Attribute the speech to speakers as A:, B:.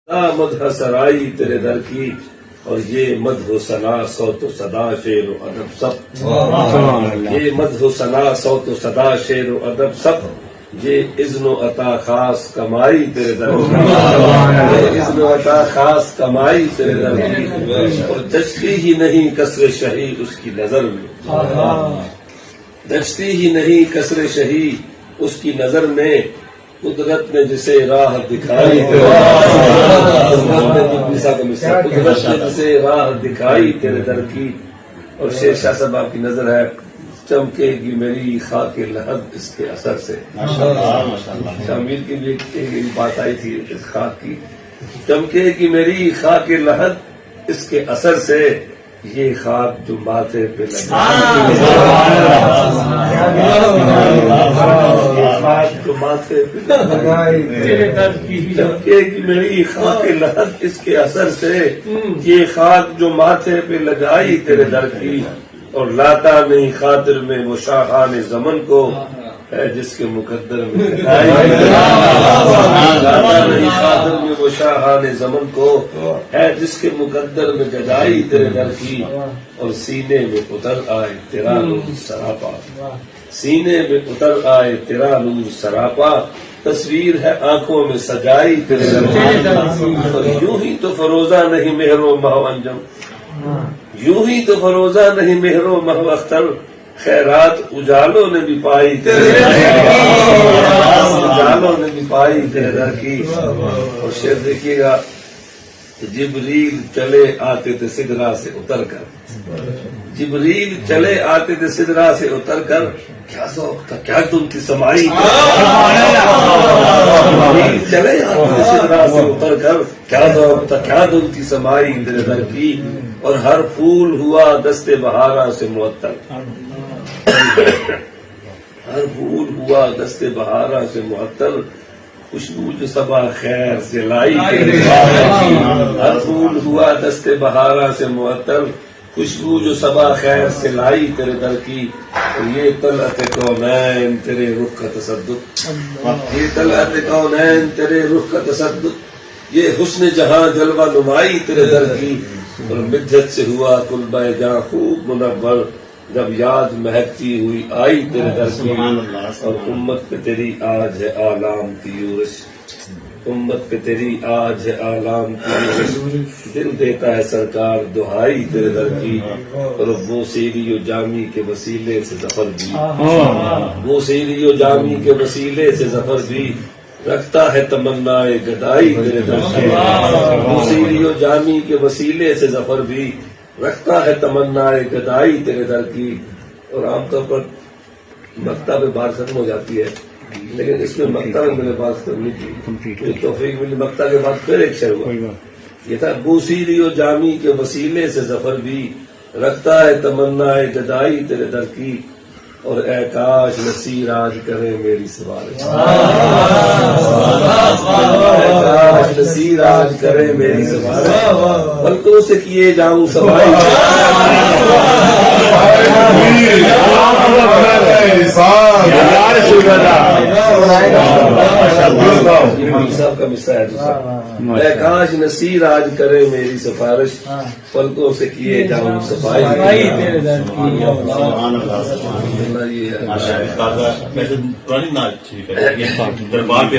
A: مدح سرائی تیرے در کی، اور یہ مدح و ثنا صوت و صدا شعر و ادب سب، یہ مدح و ثنا صوت و صدا شعر و ادب سب، یہ اذن و عطا خاص کمائی تیرے در کی، یہ اذن و عطا خاص کمائی تیرے در کی، اور جچتی ہی نہیں کسر شہی اس کی نظر میں، جچتی ہی نہیں کسر شہی اس کی نظر میں، قدرت نے جسے راہ دکھائی قدرت نے جسے راہ دکھائی تیرے در کی، اور شیر شاہ صاحب آپ کی نظر ہے، چمکے گی میری خاک لحد اس کے اثر سے، شامل کی بھی ایک بات آئی تھی اس خاک کی، چمکے گی میری خاک لحد اس کے اثر سے، یہ خاک جو ماتھے پہ لگا جو ماتھے پہ چمکے گی میری خاک لحد اس کے اثر سے، یہ خاک جو ماتھے پہ لگائی تیرے در کی، اور لاتا نہیں خاطر میں وہ شاہان زمن کو، ہے جس کے مقدر میں لاتا نہیں خاطر میں وہ شاہان زمن کو، ہے جس کے مقدر میں گدائی تیرے در کی، اور سینے میں اتر آئے تیرا نور سراپا، سینے میں اتر آئے تیرا نور سراپا، تصویر ہے آنکھوں میں سجائی تیرے در کی، اور یوں ہی تو فروزہ نہیں مہر و مہو انجم، یوں ہی تو فروزہ نہیں مہر و مہو اختر، خیرات اجالوں نے بھی پائی تیرے در کی، اجالوں نے بھی پائی تیرے در کی، اور شعر دیکھیے گا، جبریل چلے آتے تھے سدرا سے اتر کر، جبریل چلے آتے تھے سدرا سے اتر کر، کیا ذوق تھا کیا تم کی سمائی، جبریل چلے آتے تھے سدرا سے اتر کر، کیا ذوق تھا کیا تم کی سمائی تیرے در کی، اور ہر پھول ہوا دست بہارا سے معطر، ہر پھول ہوا دست بہارا سے معطر، خوشبو جو صبا خیر سے لائی تیرے در کی، ہر پھول ہوا دست بہارا سے معطر، خوشبو جو صبا خیر سے لائی تیرے در کی، اور یہ طلعت کونین تیرے رخ کا تصدق، یہ طلعت کونین تیرے رخ کا تصدق، یہ حسن جہاں جلوہ نمائی تیرے در کی، اور مدحت سے ہوا کلبہ جاں خوب منور، جب یاد مہکتی ہوئی آئی تیرے در کی، اور امت پہ تیری آج ہے آلام کی یورش، امت پہ تیری آج ہے آلام کی یورش، دل دیتا ہے سرکار دہائی تیرے در کی، اور وہ سیری و جامی کے وسیلے سے ظفر بھی، وہ سیری و جامی کے وسیلے سے ظفر بھی، رکھتا ہے تمنا گدائی تیرے در کی، وہ سیری و جامی کے وسیلے سے ظفر بھی، رکھتا ہے تمنا گدائی تیرے در کی، اور عام طور پر مکتب میں بات ختم ہو جاتی ہے، لیکن اس میں مکتب میں میں نے بات ختم نہیں کی، توفیق ملی مکتب کے بعد پھر ایک شعر ہوا، یہ تھا بوسیری و جامی کے وسیلے سے ظفر بھی، رکھتا ہے تمنا گدائی تیرے در کی، اور اے کاش نصیر آج کرے میری سفارش، اے کاش نصیر آج کرے میری سفارش، پلکوں سے کیے جاؤں سوائی، صاحب کا مصرع ہے دوسرا، اے کاش نصیر آج کرے میری سفارش، پلکوں سے کیے جاؤں صفائی،
B: پرانی نعت دربار پہ